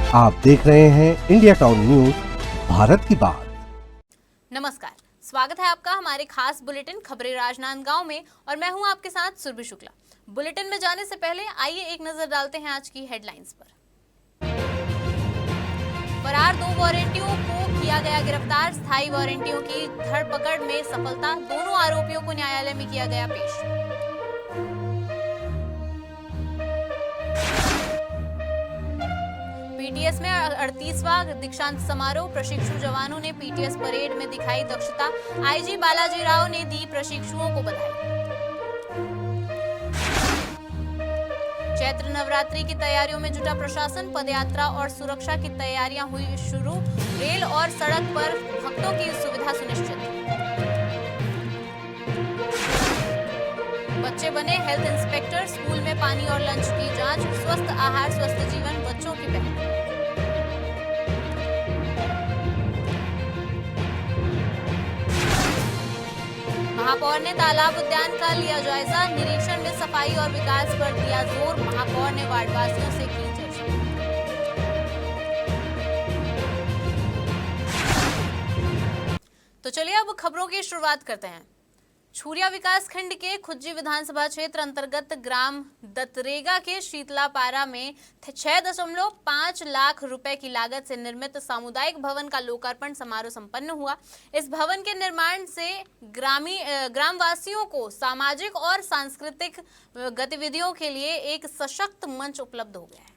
आप देख रहे हैं इंडिया टाउन न्यूज, भारत की बात। नमस्कार, स्वागत है आपका हमारे खास बुलेटिन खबरें राजनांदगांव में और मैं हूं आपके साथ सुरभि शुक्ला। बुलेटिन में जाने से पहले आइए एक नजर डालते हैं आज की हेडलाइंस पर। फरार 2 वारंटियों को किया गया गिरफ्तार, स्थायी वारंटियों की धरपकड़ में सफलता, दोनों आरोपियों को न्यायालय में किया गया पेश। पीटीएस में 38वां दीक्षांत समारोह, प्रशिक्षु जवानों ने पीटीएस परेड में दिखाई दक्षता, आईजी बालाजी राव ने दी प्रशिक्षुओं को बधाई। चैत्र नवरात्रि की तैयारियों में जुटा प्रशासन, पदयात्रा और सुरक्षा की तैयारियां हुई शुरू, रेल और सड़क पर भक्तों की सुविधा सुनिश्चित। बच्चे बने हेल्थ इंस्पेक्टर, स्कूल में पानी और लंच की जांच, स्वस्थ आहार स्वस्थ जीवन बच्चों की पहल। महापौर ने तालाब उद्यान का लिया जायजा, निरीक्षण में सफाई और विकास पर दिया जोर, महापौर ने वार्डवासियों से की चर्चा। तो चलिए अब खबरों की शुरुआत करते हैं। छुरिया विकास खंड के खुज्जी विधानसभा क्षेत्र अंतर्गत ग्राम दतरेगा के शीतलापारा में 6.5 लाख रुपए की लागत से निर्मित सामुदायिक भवन का लोकार्पण समारोह संपन्न हुआ। इस भवन के निर्माण से ग्रामवासियों को सामाजिक और सांस्कृतिक गतिविधियों के लिए एक सशक्त मंच उपलब्ध हो गया है।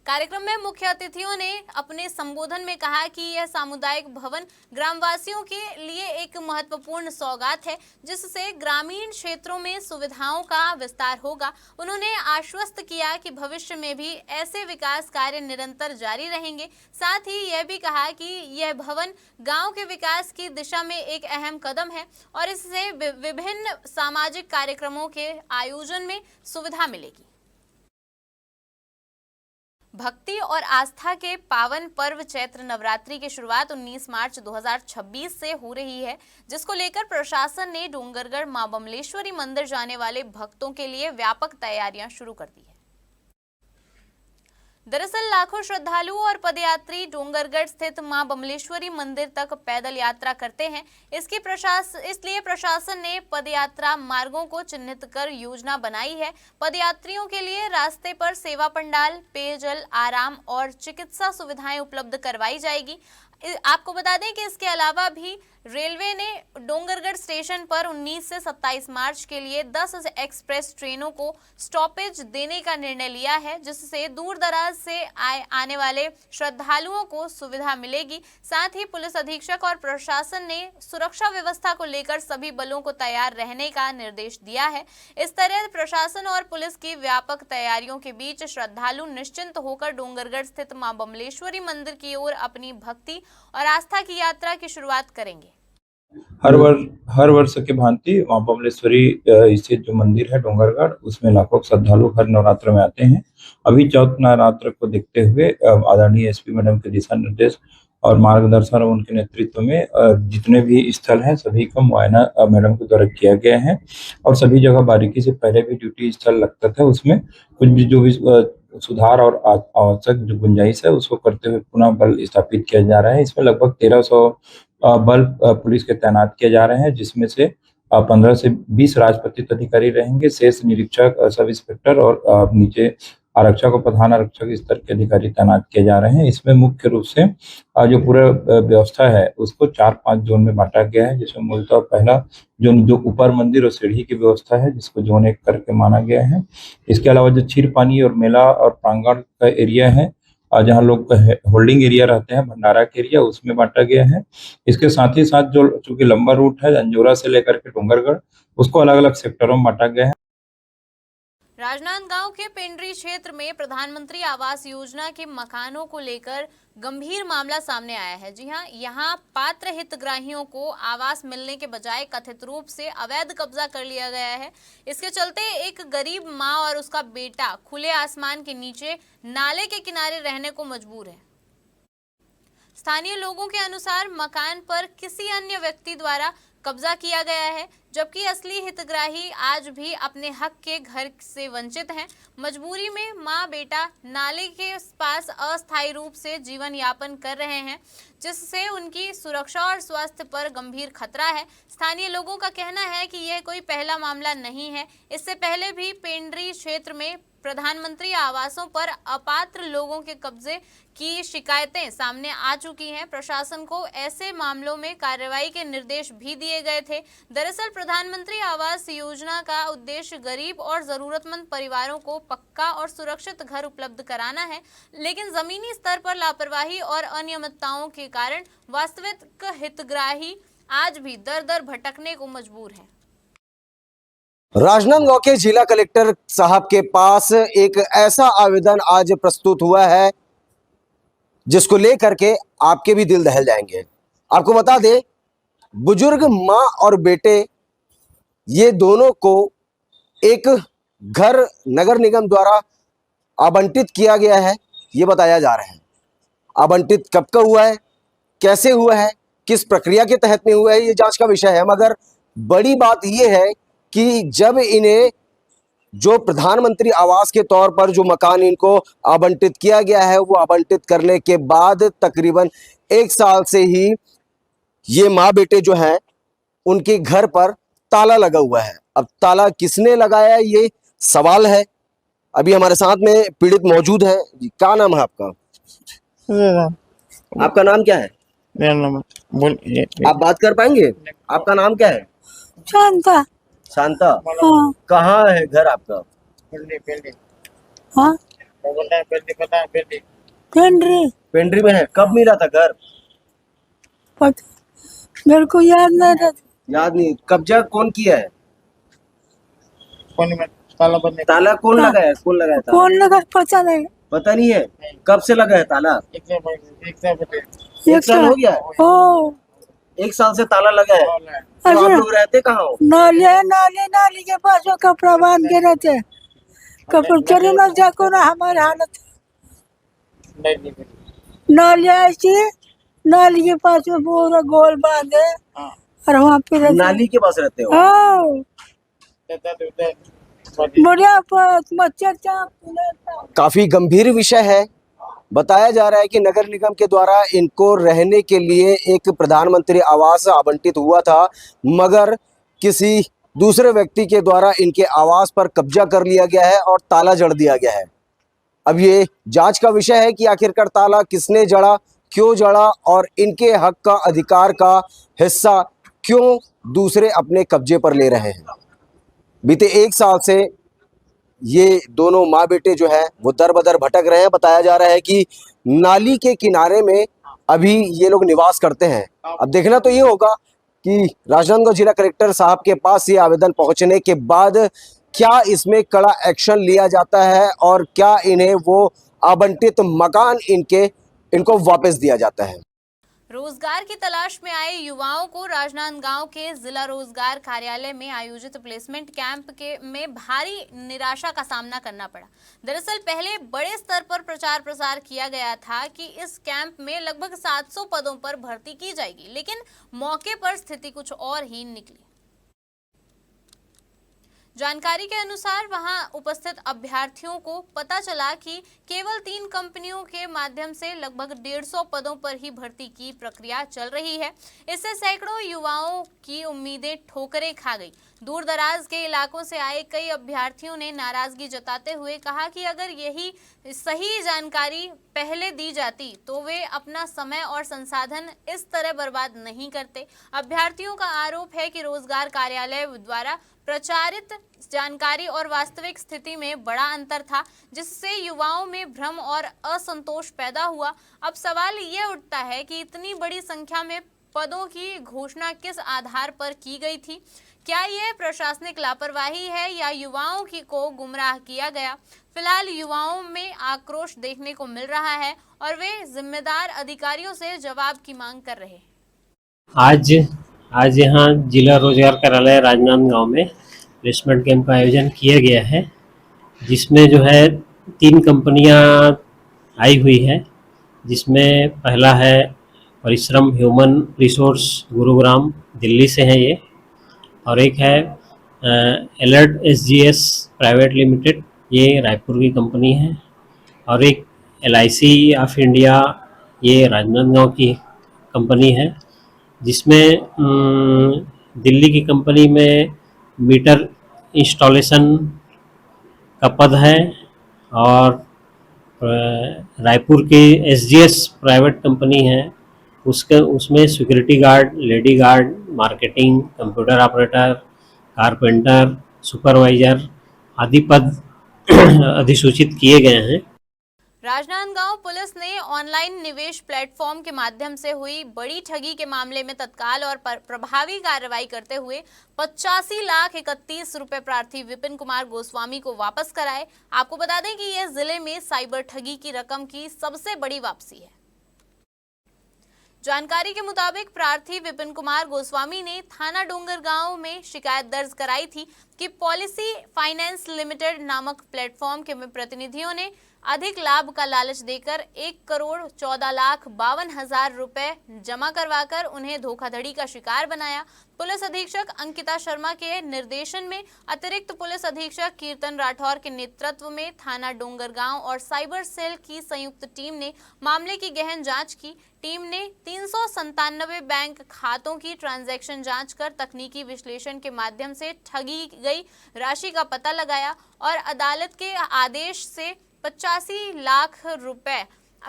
कार्यक्रम में मुख्य अतिथियों ने अपने संबोधन में कहा कि यह सामुदायिक भवन ग्रामवासियों के लिए एक महत्वपूर्ण सौगात है, जिससे ग्रामीण क्षेत्रों में सुविधाओं का विस्तार होगा। उन्होंने आश्वस्त किया कि भविष्य में भी ऐसे विकास कार्य निरंतर जारी रहेंगे। साथ ही यह भी कहा कि यह भवन गांव के विकास की दिशा में एक अहम कदम है और इससे विभिन्न सामाजिक कार्यक्रमों के आयोजन में सुविधा मिलेगी। भक्ति और आस्था के पावन पर्व चैत्र नवरात्रि की शुरुआत 19 मार्च 2026 से हो रही है, जिसको लेकर प्रशासन ने डोंगरगढ़ मां बमलेश्वरी मंदिर जाने वाले भक्तों के लिए व्यापक तैयारियां शुरू कर दी है। दरअसल लाखों श्रद्धालु और पदयात्री डोंगरगढ़ स्थित मां बमलेश्वरी मंदिर तक पैदल यात्रा करते हैं। इसलिए प्रशासन ने पदयात्रा मार्गों को चिन्हित कर योजना बनाई है। पदयात्रियों के लिए रास्ते पर सेवा पंडाल, पेयजल, आराम और चिकित्सा सुविधाएं उपलब्ध करवाई जाएगी। आपको बता दें कि इसके अलावा भी रेलवे ने डोंगरगढ़ स्टेशन पर 19 से 27 मार्च के लिए 10 एक्सप्रेस ट्रेनों को स्टॉपेज देने का निर्णय लिया है, जिससे दूर दराज से आने वाले श्रद्धालुओं को सुविधा मिलेगी। साथ ही पुलिस अधीक्षक और प्रशासन ने सुरक्षा व्यवस्था को लेकर सभी बलों को तैयार रहने का निर्देश दिया है। इस तरह प्रशासन और पुलिस की व्यापक तैयारियों के बीच श्रद्धालु निश्चिंत होकर डोंगरगढ़ स्थित मां बमलेश्वरी मंदिर की ओर अपनी भक्ति और आस्था की यात्रा की शुरुआत करेंगे। हर वर्ष के भांति मां बमलेश्वरी स्थित जो मंदिर है डोंगरगढ़, उसमें लाखों श्रद्धालु हर नवरात्र में आते हैं। अभी चौथ नवरात्र को देखते हुए आदरणीय एसपी मैडम के दिशा निर्देश और मार्गदर्शन और उनके नेतृत्व में जितने भी स्थल हैं सभी का मुआयना मैडम के द्वारा किया गया है और सभी जगह बारीकी से पहले भी ड्यूटी स्थल लगता था, उसमें कुछ भी जो भी सुधार और आवश्यक जो गुंजाइश है उसको करते हुए पुनः बल स्थापित किया जा रहा है। इसमें लगभग 1300 बल पुलिस के तैनात किए जा रहे हैं, जिसमें से 15 से 20 राजपत्रित अधिकारी रहेंगे, शेष निरीक्षक, सब इंस्पेक्टर और नीचे आरक्षक और प्रधान आरक्षक स्तर के अधिकारी तैनात किए जा रहे हैं। इसमें मुख्य रूप से जो पूरा व्यवस्था है उसको 4-5 जोन में बांटा गया है, जिसमें मूलतः पहला जोन जो ऊपर मंदिर और सीढ़ी की व्यवस्था है, जिसको जोन 1 करके माना गया है। इसके अलावा जो क्षीर पानी और मेला और प्रांगण का एरिया है, जहाँ लोग होल्डिंग एरिया रहते हैं, भंडारा के एरिया, उसमें बांटा गया है। इसके साथ ही साथ जो चूंकि लंबा रूट है अंजोरा से लेकर के डोंगरगढ़, उसको अलग अलग सेक्टरों में बांटा गया है। राजनांदगांव के पेंड्री क्षेत्र में प्रधानमंत्री आवास योजना के मकानों को लेकर गंभीर मामला सामने आया है। जी हां, यहां पात्र हितग्राहियों को आवास मिलने के बजाय कथित रूप से अवैध कब्जा कर लिया गया है। इसके चलते एक गरीब मां और उसका बेटा खुले आसमान के नीचे नाले के किनारे रहने को मजबूर है। स्थानीय लोगों के अनुसार मकान पर किसी अन्य व्यक्ति द्वारा कब्जा किया गया है, जबकि असली हितग्राही आज भी अपने हक के घर से वंचित हैं। मजबूरी में मां बेटा नाले के पास अस्थायी रूप से जीवन यापन कर रहे हैं, जिससे उनकी सुरक्षा और स्वास्थ्य पर गंभीर खतरा है। स्थानीय लोगों का कहना है कि यह कोई पहला मामला नहीं है। इससे पहले भी पेंड्री क्षेत्र में प्रधानमंत्री आवासों पर अपात्र लोगों के कब्जे की शिकायतें सामने आ चुकी हैं। प्रशासन को ऐसे मामलों में कार्रवाई के निर्देश भी दिए गए थे। दरअसल प्रधानमंत्री आवास योजना का उद्देश्य गरीब और जरूरतमंद परिवारों को पक्का और सुरक्षित घर उपलब्ध कराना है, लेकिन जमीनी स्तर पर लापरवाही और अनियमितताओं के कारण वास्तविक हितग्राही आज भी दर दर भटकने को मजबूर है। राजनांदगांव के जिला कलेक्टर साहब के पास एक ऐसा आवेदन आज प्रस्तुत हुआ है जिसको लेकर के आपके भी दिल दहल जाएंगे। आपको बता दें, बुजुर्ग मां और बेटे ये दोनों को एक घर नगर निगम द्वारा आवंटित किया गया है, ये बताया जा रहा है। आवंटित कब का हुआ है, कैसे हुआ है, किस प्रक्रिया के तहत में हुआ है, ये जांच का विषय है। मगर बड़ी बात ये है कि जब इन्हें जो प्रधानमंत्री आवास के तौर पर जो मकान इनको आवंटित किया गया है, वो आवंटित करने के बाद तकरीबन 1 साल से ही ये माँ बेटे जो हैं उनके घर पर ताला लगा हुआ है। अब ताला किसने लगाया ये सवाल है। अभी हमारे साथ में पीड़ित मौजूद है। जी, क्या नाम है आपका? आपका नाम क्या है? मेरा नाम बोलिए। आप बात कर पाएंगे? आपका नाम क्या है? शांता। शांता। हाँ। कहाँ है घर आपका? हाँ। पेंड्री। पेंड्री में है। कब मिला था घर? मेरे को याद नहीं रहता। याद नहीं। कब्जा कौन किया है? ताला कौन हाँ। लगाया? कौन लगाया था? कौन लगा पता नहीं। पता नहीं है। कब से लगा है ताला? 1 साल हो गया है? ओ 1 साल से ताला लगा है। तो आप लोग रहते कहाँ हो? नाली के पास वो कपड़ा बांध के रहते। कपड़ा चले ना जाको ना हमारे हालत। नाली ऐसी, नाली के पास में पूरा गोल बांधे और वहाँ पे रहते। नाली के पास रहते हो? हाँ। बढ़िया मच्छर। काफी गंभीर विषय है। बताया जा रहा है कि नगर निगम के द्वारा इनको रहने के लिए एक प्रधानमंत्री आवास आवंटित हुआ था, मगर किसी दूसरे व्यक्ति के द्वारा इनके आवास पर कब्जा कर लिया गया है और ताला जड़ दिया गया है। अब ये जांच का विषय है कि आखिरकार ताला किसने जड़ा, क्यों जड़ा और इनके हक का, अधिकार का हिस्सा क्यों दूसरे अपने कब्जे पर ले रहे हैं। बीते 1 साल से ये दोनों माँ बेटे जो है वो दर बदर भटक रहे हैं। बताया जा रहा है कि नाली के किनारे में अभी ये लोग निवास करते हैं। अब देखना तो ये होगा कि राजनांदगांव जिला कलेक्टर साहब के पास ये आवेदन पहुंचने के बाद क्या इसमें कड़ा एक्शन लिया जाता है और क्या इन्हें वो आवंटित मकान इनको वापस दिया जाता है। रोजगार की तलाश में आए युवाओं को राजनांदगांव के जिला रोजगार कार्यालय में आयोजित प्लेसमेंट कैंप में भारी निराशा का सामना करना पड़ा। दरअसल पहले बड़े स्तर पर प्रचार प्रसार किया गया था कि इस कैंप में लगभग 700 पदों पर भर्ती की जाएगी, लेकिन मौके पर स्थिति कुछ और ही निकली। जानकारी के अनुसार वहां उपस्थित अभ्यर्थियों को पता चला कि केवल 3 कंपनियों के माध्यम से लगभग 150 पदों पर ही भर्ती की प्रक्रिया चल रही है। इससे सैकड़ों युवाओं की उम्मीदें ठोकरें खा गई। दूर दराज के इलाकों से आए कई अभ्यर्थियों ने नाराजगी जताते हुए कहा कि अगर यही सही जानकारी पहले दी जाती तो वे अपना समय और संसाधन इस तरह बर्बाद नहीं करते। अभ्यर्थियों का आरोप है कि रोजगार कार्यालय द्वारा प्रचारित जानकारी और वास्तविक स्थिति में बड़ा अंतर था, जिससे युवाओं में भ्रम और असंतोष पैदा हुआ। अब सवाल ये उठता है कि इतनी बड़ी संख्या में पदों की घोषणा किस आधार पर की गई थी? क्या यह प्रशासनिक लापरवाही है या युवाओं को गुमराह किया गया? फिलहाल युवाओं में आक्रोश देखने को मिल रहा है और वे जिम्मेदार अधिकारियों से जवाब की मांग कर रहे हैं। आज यहाँ जिला रोजगार कार्यालय राजनांदगांव में प्लेसमेंट कैंप का आयोजन किया गया है, जिसमें जो है 3 कंपनियां आई हुई है, जिसमें पहला है परिश्रम ह्यूमन रिसोर्स गुरुग्राम दिल्ली से हैं ये, और एक है अलर्ट SGS प्राइवेट लिमिटेड, ये रायपुर की कंपनी है, और एक LIC ऑफ इंडिया, ये राजनांदगांव की कंपनी है, जिसमें दिल्ली की कंपनी में मीटर इंस्टॉलेशन का पद है, और रायपुर की SGS प्राइवेट कंपनी है, उसमें security guard, lady guard, marketing, computer operator, carpenter, supervisor आदि पद अधिसूचित किए गए हैं। राजनांदगांव पुलिस ने ऑनलाइन निवेश प्लेटफॉर्म के माध्यम से हुई बड़ी ठगी के मामले में तत्काल और प्रभावी कार्रवाई करते हुए 85,31,00,000 रुपए प्रार्थी विपिन कुमार गोस्वामी को वापस कराए। आपको बता दें कि यह जिले में साइबर ठगी की रकम की सबसे बड़ी वापसी है। जानकारी के मुताबिक प्रार्थी विपिन कुमार गोस्वामी ने थाना डोंगरगांव में शिकायत दर्ज कराई थी कि पॉलिसी फाइनेंस लिमिटेड नामक प्लेटफॉर्म के प्रतिनिधियों ने अधिक लाभ का लालच देकर 1,14,52,000 रुपए जमा करवाकर उन्हें धोखाधड़ी का शिकार बनाया। पुलिस अधीक्षक अंकिता शर्मा के निर्देशन में अतिरिक्त पुलिस अधीक्षक कीर्तन राठौर के नेतृत्व में थाना डोंगरगांव और साइबर सेल की संयुक्त टीम ने मामले की गहन जांच की। टीम ने 397 बैंक खातों की ट्रांजैक्शन जांच कर तकनीकी विश्लेषण के माध्यम से ठगी गई राशि का पता लगाया और अदालत के आदेश से 85 लाख रुपए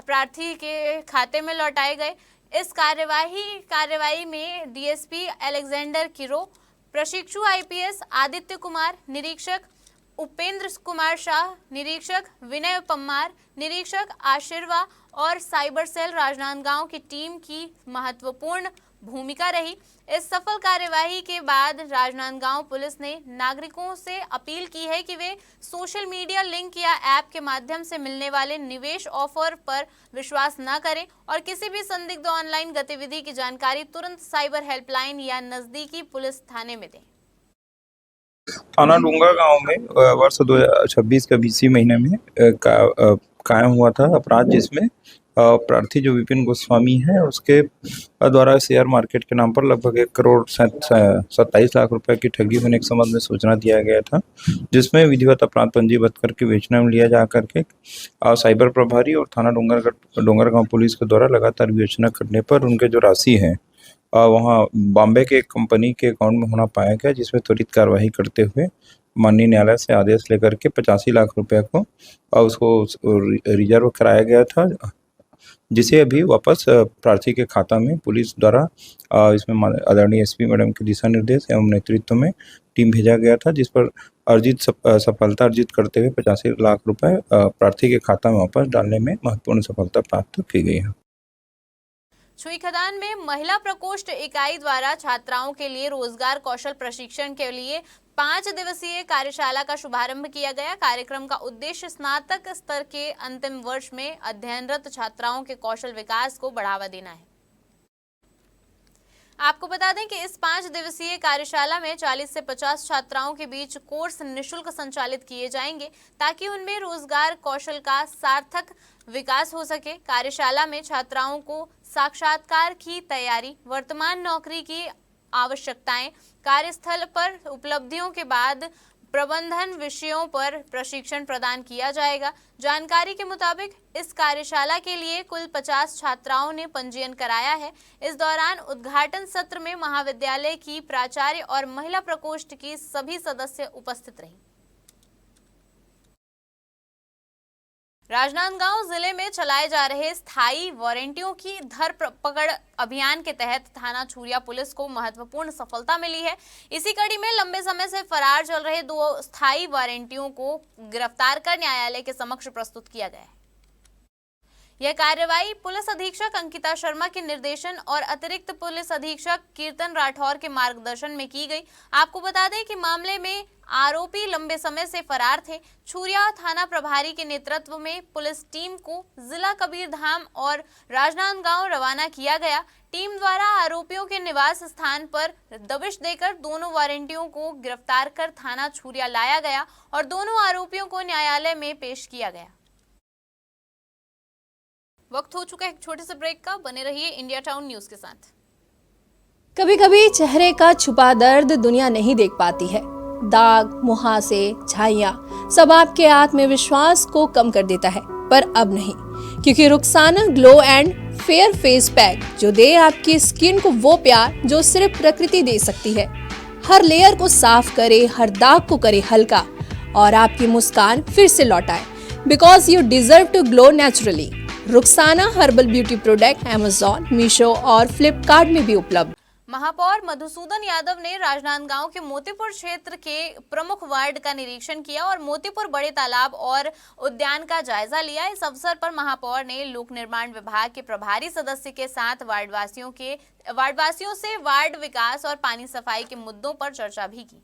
प्रार्थी के खाते में लौटाए गए। इस कार्यवाही में डीएसपी अलेक्जेंडर किरो, प्रशिक्षु IPS आदित्य कुमार, निरीक्षक उपेंद्र कुमार शाह, निरीक्षक विनय पम्मार, निरीक्षक आशीर्वा और साइबर सेल राजनांदगांव की टीम की महत्वपूर्ण भूमिका रही। इस सफल कार्यवाही के बाद राजनांदगांव पुलिस ने नागरिकों से अपील की है कि वे सोशल मीडिया लिंक या ऐप के माध्यम से मिलने वाले निवेश ऑफर पर विश्वास न करें और किसी भी संदिग्ध ऑनलाइन गतिविधि की जानकारी तुरंत साइबर हेल्पलाइन या नजदीकी पुलिस थाने में दें। थाना डोंगरगांव में वर्ष 2026 के 20 महीने में कायम हुआ था अपराध, जिसमें प्रार्थी जो विपिन गोस्वामी है उसके द्वारा शेयर मार्केट के नाम पर लगभग 1,27,00,000 रुपए की ठगी होने के संबंध में सूचना दिया गया था, जिसमें विधिवत अपराध पंजीबद्ध करके बेचने में लिया जा करके साइबर प्रभारी और थाना डोंगरगांव पुलिस के द्वारा लगातार विवेचना करने पर उनके जो राशि है वहाँ बॉम्बे के एक कंपनी के अकाउंट में होना पाया गया, जिसमें त्वरित कार्रवाई करते हुए माननीय न्यायालय से आदेश लेकर के 85 लाख रुपए को उसको रिजर्व कराया गया था, जिसे अभी वापस प्रार्थी के खाता में पुलिस द्वारा इसमें आदरणीय SP मैडम के दिशा निर्देश एवं नेतृत्व में टीम भेजा गया था, जिस पर सफलता अर्जित करते हुए 85 लाख रुपए प्रार्थी के खाता में वापस डालने में महत्वपूर्ण सफलता प्राप्त की गई है। छुईखदान में महिला प्रकोष्ठ इकाई द्वारा छात्राओं के लिए रोजगार कौशल प्रशिक्षण के लिए 5 दिवसीय कार्यशाला का शुभारंभ किया गया। कार्यक्रम का उद्देश्य स्नातक स्तर के अंतिम वर्ष में अध्ययनरत छात्राओं के कौशल विकास को बढ़ावा देना है। आपको बता दें कि इस 5 दिवसीय कार्यशाला में 40 से 50 छात्राओं के बीच कोर्स निःशुल्क संचालित किए जाएंगे ताकि उनमें रोजगार कौशल का सार्थक विकास हो सके। कार्यशाला में छात्राओं को साक्षात्कार की तैयारी, वर्तमान नौकरी की आवश्यकताएं, कार्यस्थल पर उपलब्धियों के बाद प्रबंधन विषयों पर प्रशिक्षण प्रदान किया जाएगा। जानकारी के मुताबिक इस कार्यशाला के लिए कुल 50 छात्राओं ने पंजीयन कराया है। इस दौरान उद्घाटन सत्र में महाविद्यालय की प्राचार्य और महिला प्रकोष्ठ की सभी सदस्य उपस्थित रहीं। राजनांदगांव जिले में चलाए जा रहे स्थायी वारंटियों की धर पकड़ अभियान के तहत थाना छुरिया पुलिस को महत्वपूर्ण सफलता मिली है। इसी कड़ी में लंबे समय से फरार चल रहे 2 स्थायी वारंटियों को गिरफ्तार कर न्यायालय के समक्ष प्रस्तुत किया गया है। यह कार्रवाई पुलिस अधीक्षक अंकिता शर्मा के निर्देशन और अतिरिक्त पुलिस अधीक्षक कीर्तन राठौर के मार्गदर्शन में की गई। आपको बता दें कि मामले में आरोपी लंबे समय से फरार थे। छुरिया थाना प्रभारी के नेतृत्व में पुलिस टीम को जिला कबीरधाम और राजनांदगांव रवाना किया गया। टीम द्वारा आरोपियों के निवास स्थान पर दबिश देकर दोनों वारंटियों को गिरफ्तार कर थाना छुरिया लाया गया और दोनों आरोपियों को न्यायालय में पेश किया गया। वक्त हो चुका है एक छोटे से ब्रेक का, बने रहिए इंडिया टाउन न्यूज के साथ। कभी कभी चेहरे का छुपा दर्द दुनिया नहीं देख पाती है। दाग, मुहासे, झाइयां सब आपके आत्मविश्वास को कम कर देता है, पर अब नहीं, क्योंकि Rukhsana glow and fair face pack जो दे आपकी स्किन को वो प्यार जो सिर्फ प्रकृति दे सकती है। हर लेयर को साफ करे, हर दाग को करे हल्का और आपकी मुस्कान फिर से लौटाए, because you deserve to glow naturally. Rukhsana herbal beauty product Amazon, Meesho और फ्लिपकार्ट में भी उपलब्ध। महापौर मधुसूदन यादव ने राजनांदगांव के मोतीपुर क्षेत्र के प्रमुख वार्ड का निरीक्षण किया और मोतीपुर बड़े तालाब और उद्यान का जायजा लिया। इस अवसर पर महापौर ने लोक निर्माण विभाग के प्रभारी सदस्य के साथ वार्डवासियों से वार्ड विकास और पानी सफाई के मुद्दों पर चर्चा भी की।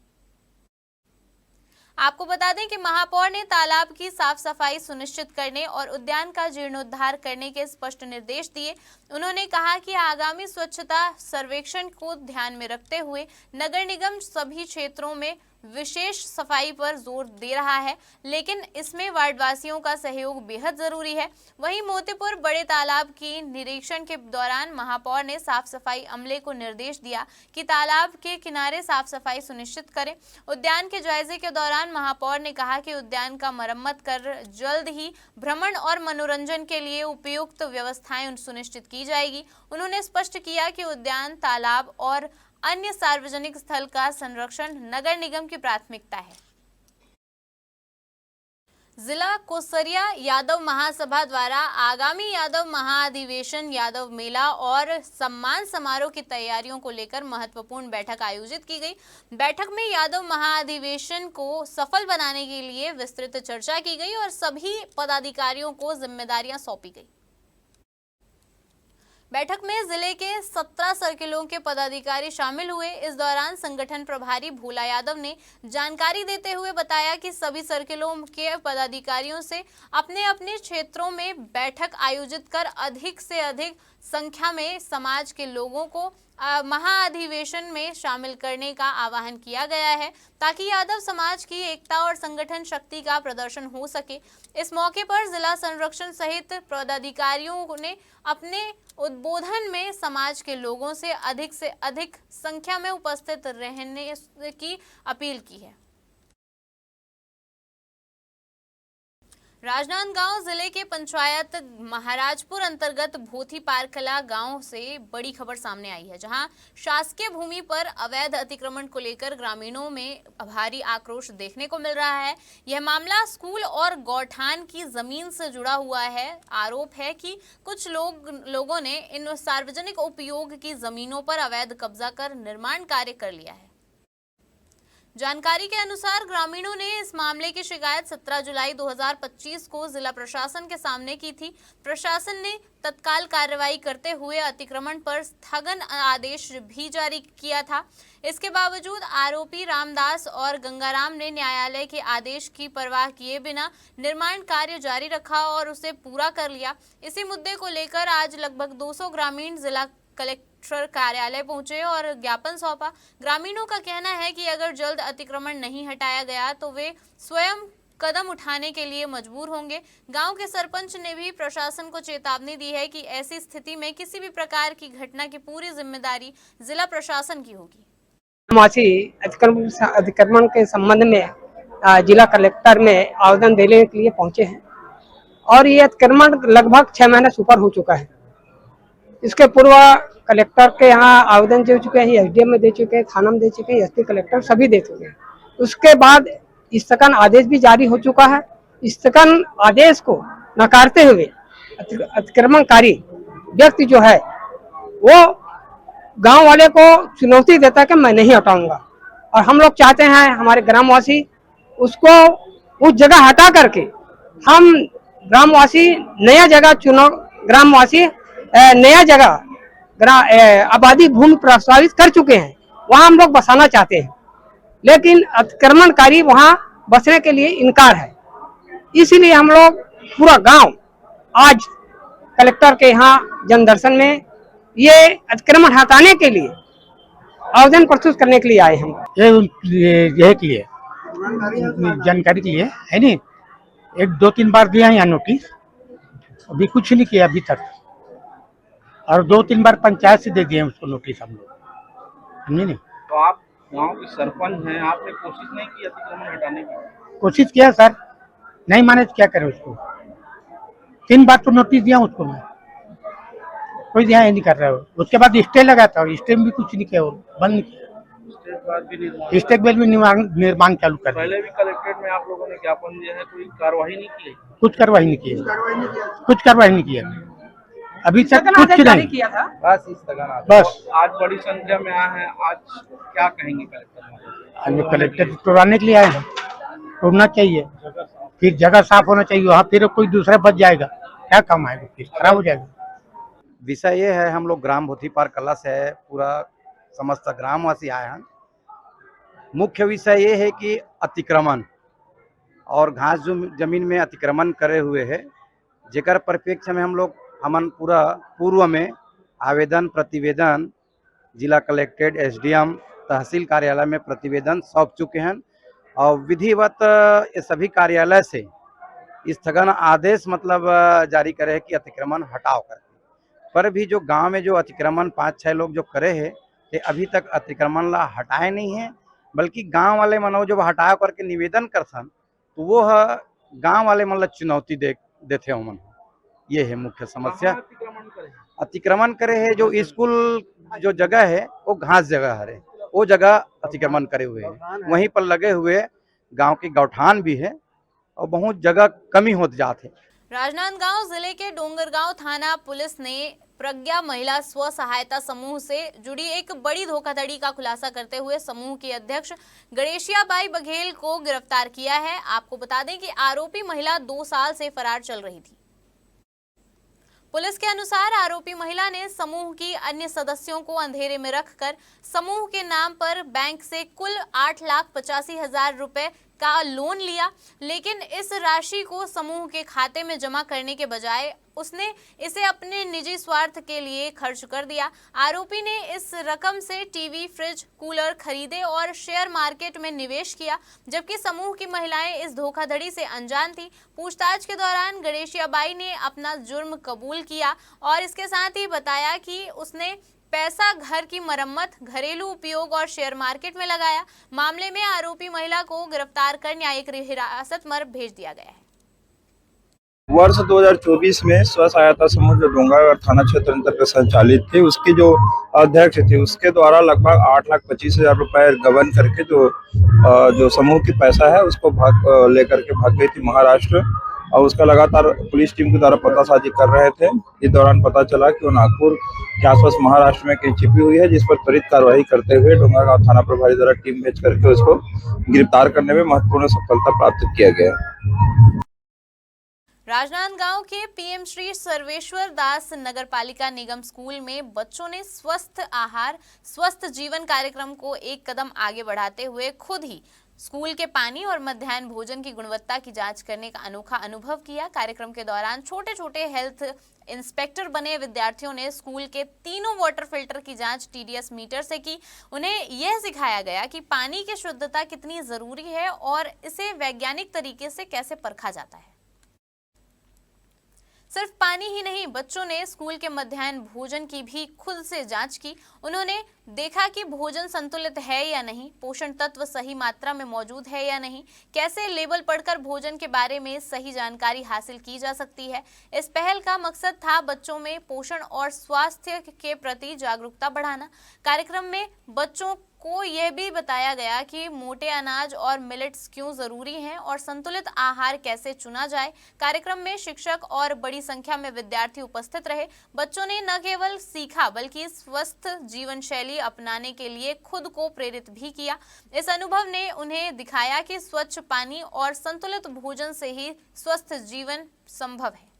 आपको बता दें कि महापौर ने तालाब की साफ सफाई सुनिश्चित करने और उद्यान का जीर्णोद्धार करने के स्पष्ट निर्देश दिए। उन्होंने कहा कि आगामी स्वच्छता सर्वेक्षण को ध्यान में रखते हुए नगर निगम सभी क्षेत्रों में विशेष सफाई पर जोर दे रहा है, लेकिन इसमें वार्डवासियों का सहयोग बेहद जरूरी है। वहीं मोतीपुर बड़े तालाब की निरीक्षण के दौरान महापौर ने साफ सफाई अमले को निर्देश दिया कि तालाब के किनारे साफ सफाई सुनिश्चित करें। उद्यान के जायजे के दौरान महापौर ने कहा कि उद्यान का मरम्मत कर जल्द ही भ्रमण और मनोरंजन के लिए उपयुक्त व्यवस्थाएं सुनिश्चित की जाएगी। उन्होंने स्पष्ट किया कि उद्यान, तालाब और अन्य सार्वजनिक स्थल का संरक्षण नगर निगम की प्राथमिकता है। जिला कोसरिया यादव महासभा द्वारा आगामी यादव महाअधिवेशन, यादव मेला और सम्मान समारोह की तैयारियों को लेकर महत्वपूर्ण बैठक आयोजित की गई। बैठक में यादव महाअधिवेशन को सफल बनाने के लिए विस्तृत चर्चा की गई और सभी पदाधिकारियों को जिम्मेदारियां सौंपी गई। बैठक में जिले के 17 सर्किलों के पदाधिकारी शामिल हुए। इस दौरान संगठन प्रभारी भोला यादव ने जानकारी देते हुए बताया कि सभी सर्किलों के पदाधिकारियों से अपने अपने क्षेत्रों में बैठक आयोजित कर अधिक से अधिक संख्या में समाज के लोगों को महाअधिवेशन में शामिल करने का आह्वान किया गया है, ताकि यादव समाज की एकता और संगठन शक्ति का प्रदर्शन हो सके। इस मौके पर जिला संरक्षण सहित पदाधिकारियों ने अपने उद्बोधन में समाज के लोगों से अधिक संख्या में उपस्थित रहने की अपील की है। राजनांदगांव जिले के पंचायत महाराजपुर अंतर्गत भोथी पारकला गांव से बड़ी खबर सामने आई है, जहां शासकीय भूमि पर अवैध अतिक्रमण को लेकर ग्रामीणों में भारी आक्रोश देखने को मिल रहा है। यह मामला स्कूल और गौठान की जमीन से जुड़ा हुआ है। आरोप है कि कुछ लोगों ने इन सार्वजनिक उपयोग की जमीनों पर अवैध कब्जा कर निर्माण कार्य कर लिया है। जानकारी के अनुसार ग्रामीणों ने इस मामले की शिकायत 17 जुलाई 2025 को जिला प्रशासन के सामने की थी। प्रशासन ने तत्काल कार्रवाई करते हुए अतिक्रमण पर स्थगन आदेश भी जारी किया था। इसके बावजूद आरोपी रामदास और गंगाराम ने न्यायालय के आदेश की परवाह किए बिना निर्माण कार्य जारी रखा और उसे पूरा कर लिया। इसी मुद्दे को लेकर आज लगभग 200 ग्रामीण जिला कलेक्टर कार्यालय पहुंचे और ज्ञापन सौंपा। ग्रामीणों का कहना है कि अगर जल्द अतिक्रमण नहीं हटाया गया तो वे स्वयं कदम उठाने के लिए मजबूर होंगे। गांव के सरपंच ने भी प्रशासन को चेतावनी दी है कि ऐसी स्थिति में किसी भी प्रकार की घटना की पूरी जिम्मेदारी जिला प्रशासन की होगी। अतिक्रमण के संबंध में जिला कलेक्टर में आवेदन देने के लिए पहुंचे हैं और ये अतिक्रमण लगभग 6 महीने से ऊपर हो चुका है। इसके पूर्व कलेक्टर के यहाँ आवेदन दे चुके हैं, एसडीएम में दे चुके हैं, थाना में दे चुके हैं, एसपी कलेक्टर सभी दे चुके हैं। उसके बाद स्थगन आदेश भी जारी हो चुका है। स्थगन आदेश को नकारते हुए अतिक्रमणकारी व्यक्ति जो है वो गांव वाले को चुनौती देता है कि मैं नहीं हटाऊंगा, और हम लोग चाहते हैं हमारे ग्रामवासी उसको उस जगह हटा करके हम ग्रामवासी नया जगह चुनो, ग्रामवासी नया जगह आबादी भूमि प्रस्तावित कर चुके हैं, वहां हम लोग बसाना चाहते हैं, लेकिन अतिक्रमणकारी वहां बसने के लिए इनकार है। इसीलिए हम लोग पूरा गांव आज कलेक्टर के यहाँ जनदर्शन में ये अतिक्रमण हटाने के लिए आवेदन प्रस्तुत करने के लिए आए हम। ये के लिए जानकारी के लिए है नहीं, 1-2-3 बार दिया है यहाँ नोटिस, अभी कुछ नहीं किया अभी तक, और 2-3 बार पंचायत से दे दिए हैं उसको नोटिस हम लोग, समझे नहीं। तो आप गांव के सरपंच हैं, आपने कोशिश नहीं की अतिक्रमण हटाने की? कोशिश किया सर, नहीं माने तो क्या करें उसको। 3 बार तो नोटिस दिया उसको मैं, कोई ध्यान नहीं कर रहा है। उसके बाद स्टे लगा था, स्टे में भी कुछ नहीं किया, और बंद नहीं किया। स्टेट बेल में निर्माण चालू कर दिया। पहले भी कलेक्ट्रेट में आप लोगों ने ज्ञापन दिया है, कोई कार्रवाई नहीं की? कुछ कार्रवाई नहीं की, कुछ कार्रवाई नहीं किया अभी तक, कुछ नहीं किया था। बस इस तरह बस आज बड़ी संख्या में आए हैं, आज क्या कहेंगे कलेक्टर? आज वो कलेक्टर तोड़ाने के लिए आए हैं, तोड़ना चाहिए, फिर जगह साफ होना चाहिए, वहाँ फिर कोई दूसरा बच जाएगा, क्या काम आएगा, फिर खराब हो जाएगा। विषय ये है, हम लोग ग्राम भूतीपार कला से है, पूरा समस्त ग्रामवासी आए हैं। मुख्य विषय ये है कि अतिक्रमण और घास जमीन में अतिक्रमण करे हुए है, जेकर परिप्रेक्ष्य में हम लोग हमन पूरा पूर्व में आवेदन प्रतिवेदन जिला कलेक्ट्रेट एसडीएम तहसील कार्यालय में प्रतिवेदन सौंप चुके हैं, और विधिवत ये सभी कार्यालय से स्थगन आदेश मतलब जारी करे कि अतिक्रमण हटाओ कर। पर भी जो गांव में जो अतिक्रमण 5-6 लोग जो करे हैं, ये अभी तक अतिक्रमण ला हटाए नहीं है, बल्कि गांव वाले मनो जब हटा करके निवेदन करसन तो वो गांव वाले मतलब चुनौती देते हमन। ये है मुख्य समस्या। अतिक्रमण करे है जो स्कूल जो जगह है वो घास जगह है, वो जगह अतिक्रमण करे हुए है, वहीं पर लगे हुए गांव के गौठान भी है और बहुत जगह कमी होते जाते। राजनांदगांव जिले के डोंगरगांव थाना पुलिस ने प्रज्ञा महिला स्व सहायता समूह से जुड़ी एक बड़ी धोखाधड़ी का खुलासा करते हुए समूह की अध्यक्ष गणेशियाबाई बघेल को गिरफ्तार किया है। आपको बता दें कि आरोपी महिला 2 साल से फरार चल रही थी। पुलिस के अनुसार आरोपी महिला ने समूह की अन्य सदस्यों को अंधेरे में रखकर समूह के नाम पर बैंक से कुल 8,85,000 रुपए का लोन लिया, लेकिन इस राशि को समूह के खाते में जमा करने के बजाय उसने इसे अपने निजी स्वार्थ के लिए खर्च कर दिया। आरोपी ने इस रकम से टीवी, फ्रिज, कूलर खरीदे और शेयर मार्केट में निवेश किया, जबकि समूह की महिलाएं इस धोखाधड़ी से अनजान थी। पूछताछ के दौरान गणेशियाबाई ने अपना जुर्म कबूल किया और इसके साथ ही बताया कि उसने पैसा घर की मरम्मत, घरेलू उपयोग और शेयर मार्केट में लगाया। मामले में आरोपी महिला को गिरफ्तार कर न्यायिक हिरासत में भेज दिया गया है। वर्ष 2024 में स्व सहायता समूह जो डोंगरगढ़ थाना क्षेत्र अंतर्गत संचालित थे, उसके जो अध्यक्ष थे उसके द्वारा लगभग 8,25,000 रुपए गबन करके जो समूह की पैसा है उसको लेकर के भाग गई थी महाराष्ट्र, और उसका लगातार पुलिस टीम के द्वारा पतासाजी कर रहे थे। इस दौरान पता चला कि वो नागपुर के आसपास महाराष्ट्र में कहीं छिपी हुई है, जिस पर त्वरित कार्रवाई करते हुए डोंगरगांव थाना प्रभारी द्वारा टीम भेज करके उसको गिरफ्तार करने में महत्वपूर्ण सफलता प्राप्त किया गया। राजनांदगांव के पीएम श्री सर्वेश्वर दास नगर पालिका निगम स्कूल में बच्चों ने स्वस्थ आहार स्वस्थ जीवन कार्यक्रम को एक कदम आगे बढ़ाते हुए खुद ही स्कूल के पानी और मध्याह्न भोजन की गुणवत्ता की जांच करने का अनोखा अनुभव किया। कार्यक्रम के दौरान छोटे छोटे हेल्थ इंस्पेक्टर बने विद्यार्थियों ने स्कूल के तीनों वाटर फिल्टर की जांच टीडीएस मीटर से की। उन्हें यह सिखाया गया कि पानी की शुद्धता कितनी जरूरी है और इसे वैज्ञानिक तरीके से कैसे परखा जाता है। सिर्फ पानी ही नहीं, बच्चों ने स्कूल के मध्याह्न भोजन की भी खुद से जांच की। उन्होंने देखा कि भोजन संतुलित है या नहीं, पोषण तत्व सही मात्रा में मौजूद है या नहीं, कैसे लेबल पढ़कर भोजन के बारे में सही जानकारी हासिल की जा सकती है। इस पहल का मकसद था बच्चों में पोषण और स्वास्थ्य के प्रति जागरूकता बढ़ाना। कार्यक्रम में बच्चों को यह भी बताया गया कि मोटे अनाज और मिलेट्स क्यों जरूरी हैं और संतुलित आहार कैसे चुना जाए। कार्यक्रम में शिक्षक और बड़ी संख्या में विद्यार्थी उपस्थित रहे। बच्चों ने न केवल सीखा बल्कि स्वस्थ जीवन शैली अपनाने के लिए खुद को प्रेरित भी किया। इस अनुभव ने उन्हें दिखाया कि स्वच्छ पानी और संतुलित भोजन से ही स्वस्थ जीवन संभव है।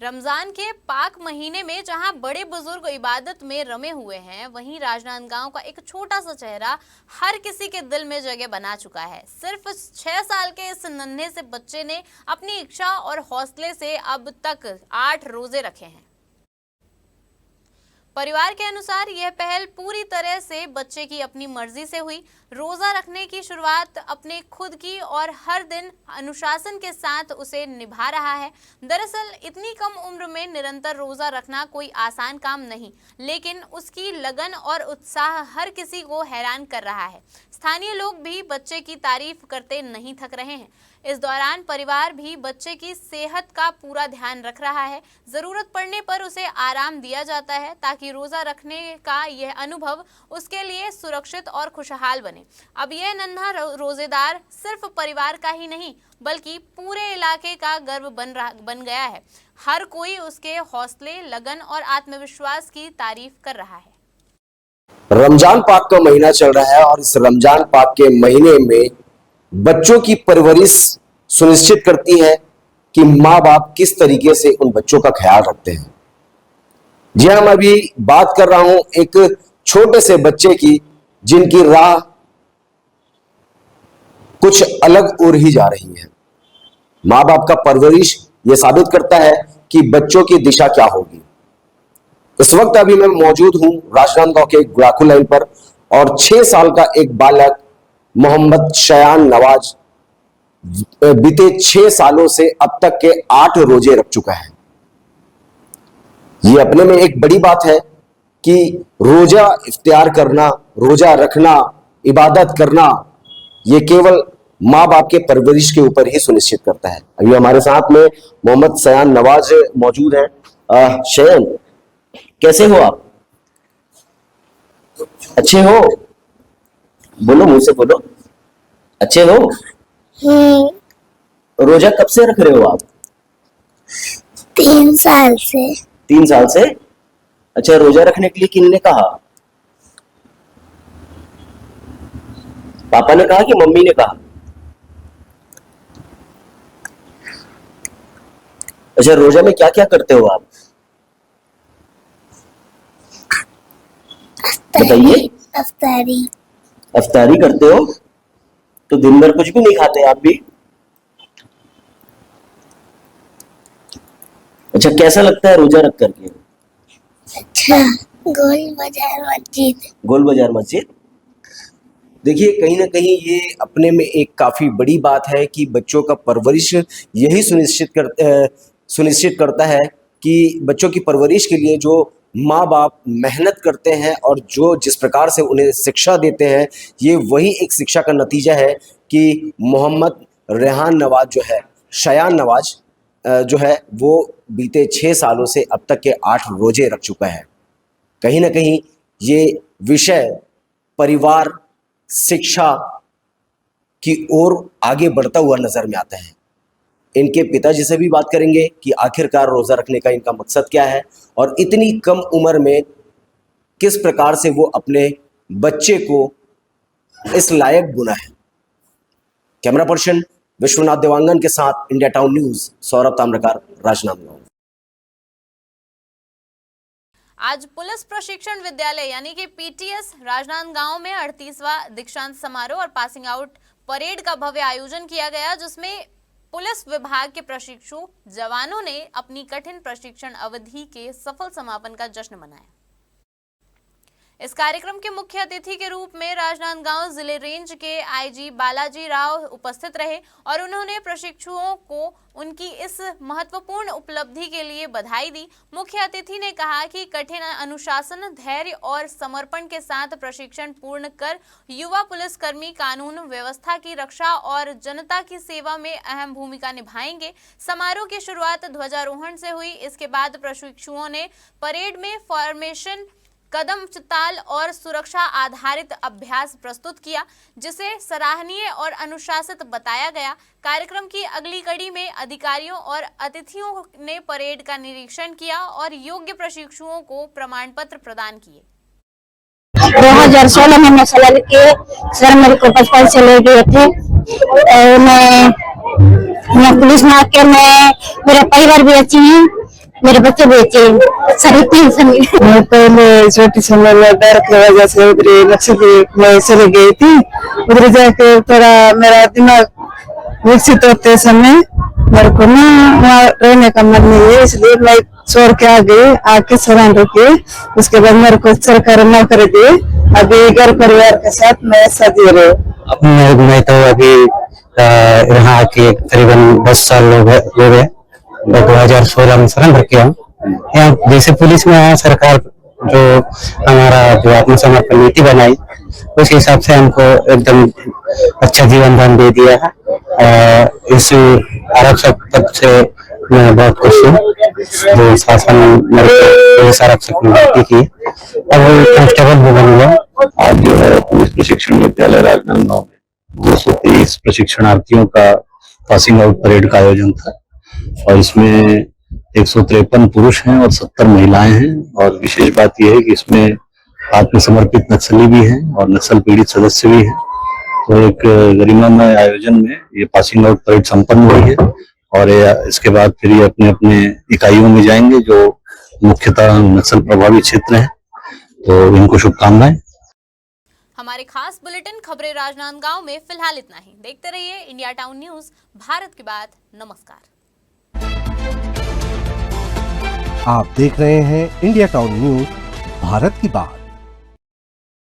रमजान के पाक महीने में जहां बड़े बुजुर्ग इबादत में रमे हुए हैं, वहीं राजनांदगांव का एक छोटा सा चेहरा हर किसी के दिल में जगह बना चुका है। सिर्फ 6 साल के इस नन्हे से बच्चे ने अपनी इच्छा और हौसले से अब तक 8 रोजे रखे हैं। परिवार के अनुसार यह पहल पूरी तरह से बच्चे की अपनी मर्जी से हुई। रोजा रखने की शुरुआत अपने खुद की और हर दिन अनुशासन के साथ उसे निभा रहा है। दरअसल इतनी कम उम्र में निरंतर रोजा रखना कोई आसान काम नहीं, लेकिन उसकी लगन और उत्साह हर किसी को हैरान कर रहा है। स्थानीय लोग भी बच्चे की तारीफ करते नहीं थक रहे हैं। इस दौरान परिवार भी बच्चे की सेहत का पूरा ध्यान रख रहा है। जरूरत पड़ने पर उसे आराम दिया जाता है ताकि रोजा रखने का यह अनुभव उसके लिए सुरक्षित और खुशहाल बने। अब यह नन्हा रोजेदार सिर्फ परिवार का ही नहीं बल्कि पूरे इलाके का गर्व बन गया है। हर कोई उसके हौसले, लगन और आत्मविश्वास की तारीफ कर रहा है। रमजान पाक का महीना चल रहा है और इस रमजान पाक के महीने में बच्चों की परवरिश सुनिश्चित करती है कि माँ बाप किस तरीके से उन बच्चों का ख्याल रखते हैं। जी हाँ, मैं अभी बात कर रहा हूं एक छोटे से बच्चे की जिनकी राह कुछ अलग ओर ही जा रही है। माँ बाप का परवरिश यह साबित करता है कि बच्चों की दिशा क्या होगी। इस वक्त अभी मैं मौजूद हूं राजनांदगांव के गुड़ाखू लाइन पर और 6 साल का एक बालक मोहम्मद शयान नवाज बीते 6 सालों से अब तक के 8 रोजे रख चुका है। यह अपने में एक बड़ी बात है कि रोजा इफ्तियार करना, रोजा रखना, इबादत करना, यह केवल माँ बाप के परवरिश के ऊपर ही सुनिश्चित करता है। अभी हमारे साथ में मोहम्मद शयान नवाज मौजूद है। शयान, कैसे हो आप? अच्छे हो? बोलो, मुंह से बोलो, अच्छे हो? रोजा कब से रख रहे हो आप? 3 साल से। 3 साल से? अच्छा, रोजा रखने के लिए किसने कहा? पापा ने कहा कि मम्मी ने कहा? अच्छा, रोजा में क्या क्या करते हो आप बताइए? अफ्तारी करते हो? तो दिन भर कुछ भी नहीं खाते आप भी? अच्छा, कैसा लगता है रोजा रख करके? अच्छा, गोल बाजार मस्जिद। गोल बाजार मस्जिद। देखिए, कहीं ना कहीं ये अपने में एक काफी बड़ी बात है कि बच्चों का परवरिश यही सुनिश्चित करता है कि बच्चों की परवरिश के लिए जो माँ बाप मेहनत करते हैं और जो जिस प्रकार से उन्हें शिक्षा देते हैं, ये वही एक शिक्षा का नतीजा है कि मोहम्मद रेहान नवाज जो है, शयान नवाज जो है, वो बीते 6 सालों से अब तक के 8 रोजे रख चुका है। कहीं ना कहीं ये विषय परिवार, शिक्षा की ओर आगे बढ़ता हुआ नजर में आता है। इनके पिताजी से भी बात करेंगे कि आखिरकार रोजा रखने का इनका मकसद क्या है और इतनी कम उम्र में किस प्रकार से वो अपने बच्चे को इस लायक बुना है। कैमरा पर्सन विश्वनाथ देवांगन के साथ India town news, Saurabh Tamrakar, Rajnandgaon. आज पुलिस प्रशिक्षण विद्यालय यानी कि पीटीएस राजनांदगांव में 38वां दीक्षांत समारोह और पासिंग आउट परेड का भव्य आयोजन किया गया, जिसमें पुलिस विभाग के प्रशिक्षु जवानों ने अपनी कठिन प्रशिक्षण अवधि के सफल समापन का जश्न मनाया। इस कार्यक्रम के मुख्य अतिथि के रूप में राजनांदगांव जिले रेंज के आईजी बालाजी राव उपस्थित रहे और उन्होंने प्रशिक्षुओं को उनकी इस महत्वपूर्ण उपलब्धि के लिए बधाई दी। मुख्य अतिथि ने कहा कि कठिन अनुशासन, धैर्य और समर्पण के साथ प्रशिक्षण पूर्ण कर युवा पुलिसकर्मी कानून व्यवस्था की रक्षा और जनता की सेवा में अहम भूमिका निभाएंगे। समारोह की शुरुआत ध्वजारोहण से हुई। इसके बाद प्रशिक्षुओं ने परेड में फॉर्मेशन, कदम ताल और सुरक्षा आधारित अभ्यास प्रस्तुत किया, जिसे सराहनीय और अनुशासित बताया गया। कार्यक्रम की अगली कड़ी में अधिकारियों और अतिथियों ने परेड का निरीक्षण किया और योग्य प्रशिक्षुओं को प्रमाण पत्र प्रदान किए। 2016 में मैं सलाह के सर मेरे को 55 से ले गए थे और मैं पुलिस में आके मेरा परिवार भी अच्छी है, मेरे बच्चे भी अच्छे हैं, सभी टेंशन नहीं। मैं पहले छोटी समय में डर की वजह से उधर नक्सली में चली गई थी। उधर जाके थोड़ा मेरा दिमाग विकसित होते समय मेरे को ना वहाँ रहने का मन नहीं है, इसलिए मैं छोड़ के आ गई, आके सरेंडर की। उसके बाद मेरे को सरकार नौकरी दी, अभी घर परिवार के साथ मैं शादी रही। मैं तो अभी यहाँ आके करीबन 10 साल हो गए। 2016 में सरेंडर किया हूँ। यहाँ जैसे पुलिस में आया, सरकार जो हमारा जो आत्मसमर्पण नीति बनाई उस हिसाब से हमको एकदम अच्छा जीवन दान दे दिया है। इस आरक्षक पद से मैं बहुत खुश हूँ। जो शासन मेरे को पुलिस आरक्षक में भर्ती की, अब कांस्टेबल भी बन गया। आज जो है पुलिस प्रशिक्षण विद्यालय राजनांदगांव में 223 प्रशिक्षणार्थियों का पासिंग आउट परेड का आयोजन था और इसमें 153 पुरुष हैं और 70 महिलाएं हैं। और विशेष बात यह है कि इसमें आत्मसमर्पित नक्सली भी हैं और नक्सल पीड़ित सदस्य भी हैं। तो एक गरिमामय आयोजन में ये पासिंग आउट परेड संपन्न हुई है और इसके बाद फिर ये अपने अपने इकाइयों में जाएंगे जो मुख्यतः नक्सल प्रभावित क्षेत्र हैं। तो इनको शुभकामनाएं। हमारे खास बुलेटिन खबरें राजनांदगांव में फिलहाल इतना ही। देखते रहिए इंडिया टाउन न्यूज, भारत की बात। नमस्कार। आप देख रहे हैं इंडिया टाउन न्यूज, भारत की बात।